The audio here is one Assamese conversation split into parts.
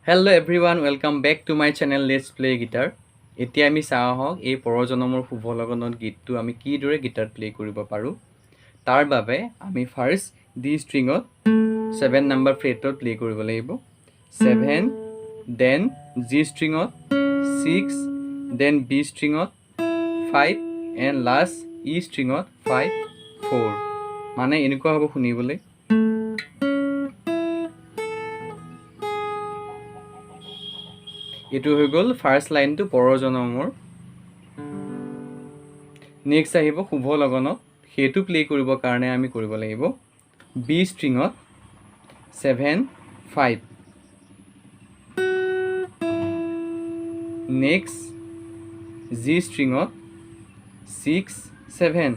Hello everyone, welcome back to my channel Let's Play Guitar. এতিয়া আমি চাওঁ হওক এই পৰজনমৰ শুভ লগনত গীতটো আমি কিদৰে গিটাৰত প্লে কৰিব পাৰো। তাৰ বাবে আমি ফাৰ্স্ট ডি ষ্ট্ৰিঙত 7 নম্বৰ ফ্ৰেটত প্লে কৰিব লাগিব। 7 দেন জি ষ্ট্ৰিঙত 6 দেন বি ষ্ট্ৰিঙত 5 এণ্ড লাষ্ট ই ষ্ট্ৰিঙত 5 4 মানে এনেকুৱা হ'ব শুনিবলৈ। এটো হৈ গল ফাৰ্স্ট লাইনটো পৰজনমৰ। নেক্সট আহিব শুভ লগনত, হেতু প্লে কৰিব কাৰণে আমি কৰিব লাগিব বি ষ্ট্ৰিঙত 7 5 নেক্সট জি ষ্ট্ৰিঙত 6 7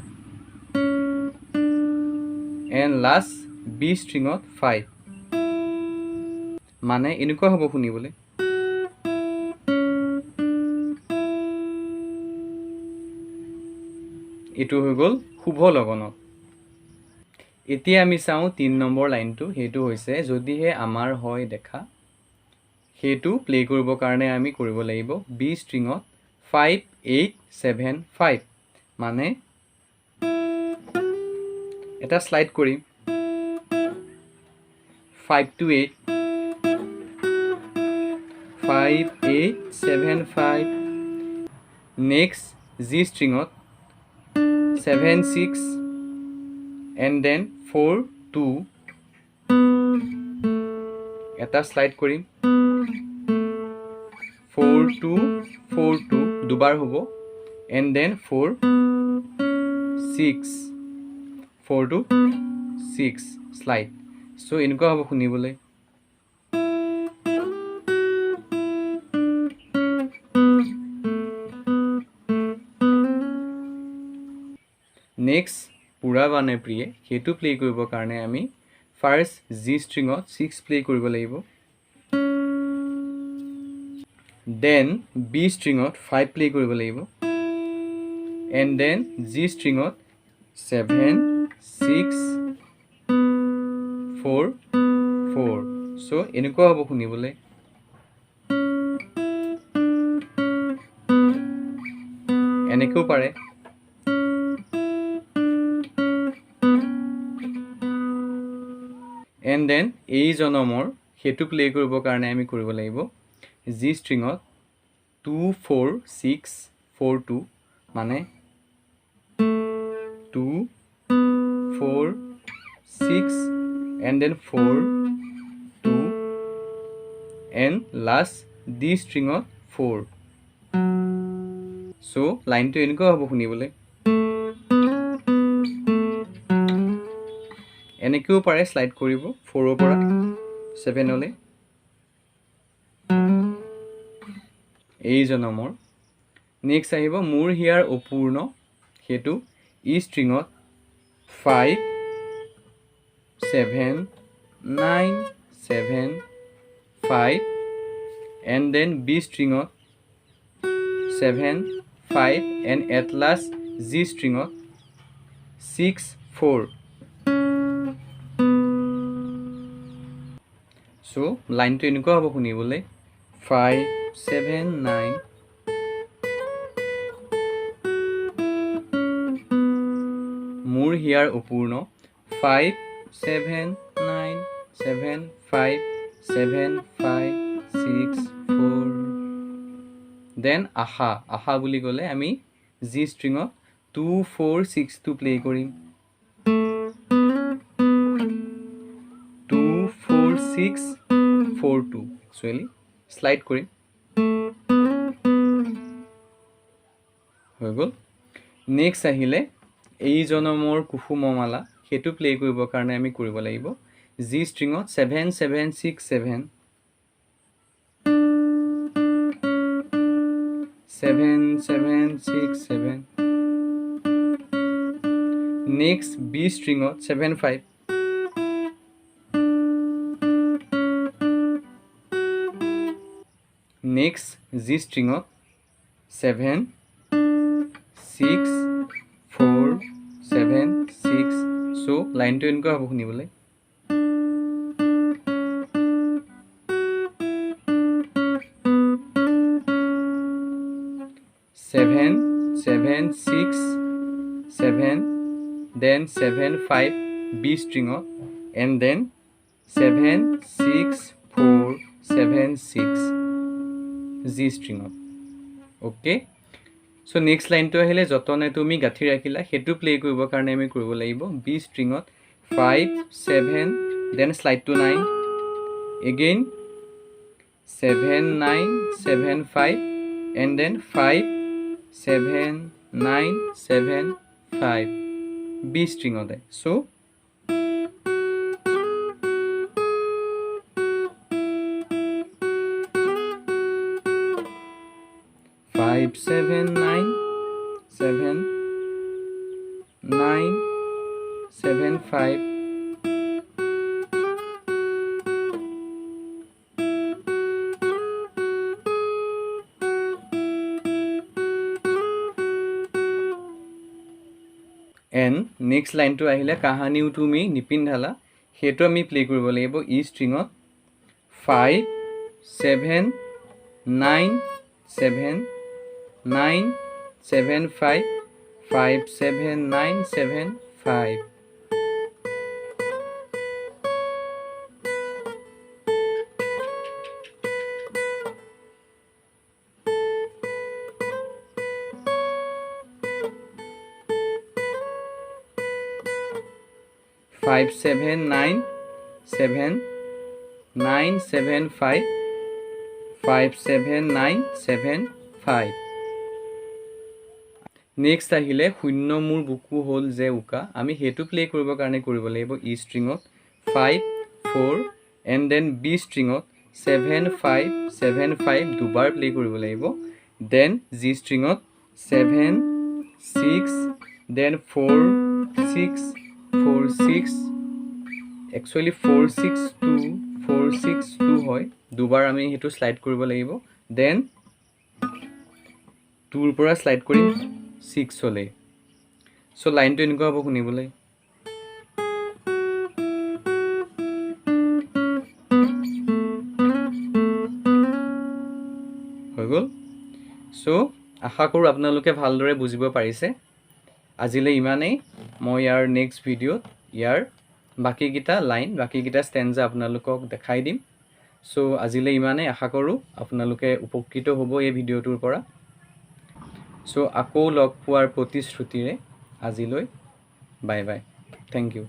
এণ্ড লাষ্ট বি ষ্ট্ৰিঙত 5 মানে এনেকুৱা হ'ব শুনিবলৈ। এটো হৈ গল শুভ লগনত। এতিয়া আমি চাওঁ 3 নম্বৰ লাইনটো, হেতু হৈছে যদিহে আমাৰ হয় দেখা, হেতু প্লে কৰিব কাৰণে আমি কৰিব লাগিব বি ষ্ট্ৰিঙত 5 8 7 5 মানে এটা স্লাইড কৰিম 5 to 8 5 8 7 5 নেক্সট জি ষ্ট্ৰিঙত 7 6 and then 4 2 এটা স্লাইড কৰিম 4 2 4 2 দুবাৰ হ'ব and then 4 6 4 to 6 slide. So এনেকুৱা হ'ব শুনিবলৈ। নেক্সট পুৰা বানে প্ৰিয়ে হেতু প্লে কৰিব কাৰণে আমি ফাৰ্স্ট জি ষ্ট্ৰিঙত 6 প্লে কৰিব লাগিব, দেন বি ষ্ট্ৰিঙত 5 প্লে কৰিব লাগিব এণ্ড দেন জি ষ্ট্ৰিঙত 7 6 4 4 সো এনেকুৱা হ'ব শুনিবলৈ। এনেকেও পাৰে। এণ্ড দেন এই জনমৰ হেতু প্লে কৰিব কাৰণে আমি কৰিব লাগিব জি ষ্ট্ৰিঙত 2 4 6 4 2 মানে 2 4 6 and then 4 2 and last D ষ্ট্ৰিঙত 4 so লাইনটো এনেকুৱা হ'ব শুনিবলৈ। এনেকেও পাৰে স্লাইড কৰিব 4 ৰ পৰা 7 লৈ। এই জনমৰ নেক্সট আহিব মোৰ হিয়াৰ অপূৰ্ণ, হেতু ই ষ্ট্ৰিঙত 5 7 9 7 5 and then B ষ্ট্ৰিঙত 7 5 and at last G ষ্ট্ৰিঙত 6 4 so লাইনটো এনেকুৱা হ'ব শুনিবলৈ 5 7 9 মোৰ হিয়াৰ অপূৰ্ণ 5 7 9 7 5 7 5 6 4 দেন আশা আশা বুলি ক'লে আমি জি ষ্ট্ৰিঙত 2 4 6 2 প্লে কৰিম 2 4 6 4 2 একচুৱেলি স্লাইড কৰিম হৈ গ'ল। নেক্সট আহিলে এই জনমৰ কুসুমমালা, হেতু প্লে কৰিবৰ কাৰণে আমি কৰিব লাগিব জি ষ্ট্ৰিঙত 7 7 6 7 7 7 6 7 নেক্সট বি ষ্ট্ৰিঙত 7 5 নেক্সট জি ষ্ট্ৰিঙত 7 6 4 7 6 সো লাইনটো এনেকুৱা হ'ব শুনিবলৈ। 6 7 then 7 5 B string and then 7 6 4 7 6 G string okay so next line to ahile jotone tumi gathi rakhila hetu play koribo karone ami koribo lagibo B string 5 7 then slide to 9 again 7 9 7 5 and then 5 7 9 7 5 B string ode so 5 7 9 7 9 7 5 and next line to ahile kahaniu tumi nipindhala hetu ami play koribo lagibo E string 5 7 9 7 9 7 5 5 7 9 7 5 5 7 9 7 9 7 5 5 7 9 7 5 next ahile শূন্য মোৰ বুকু হল যে উকা আমি হেতু প্লে কৰিব কাৰণে কৰিব লাগিব E string 5 4 and then B string 7 5 7 5 দুবাৰ প্লে কৰিব লাগিব then G string 7 6 then 4 6 4 6 actually 4 6 2 4 6 2 হয় দুবাৰ আমি হেতু স্লাইড কৰিব লাগিব then 2 ৰ পৰা স্লাইড কৰিম 6 হলে so line to এনেকুৱা হ'ব শুনিবলৈ হৈ গল so আশা কৰো আপোনালোকে ভালদৰে বুজিব পাৰিছে আজিলৈ ইমানেই মই ইয়াৰ নেক্সট ভিডিঅ'ত ইয়াৰ বাকি গিটা লাইন বাকি গিটা ষ্টেঞ্জা আপোনালোকক দেখাই দিম so আজিলৈ ইমানেই আশা কৰো আপোনালোকে উপকৃত হ'ব এই ভিডিঅ'টোৰ পৰা so আকৌ লগ পোৱাৰ প্ৰতিশ্ৰুতিৰে আজিলৈ বাই বাই থ্যাংক ইউ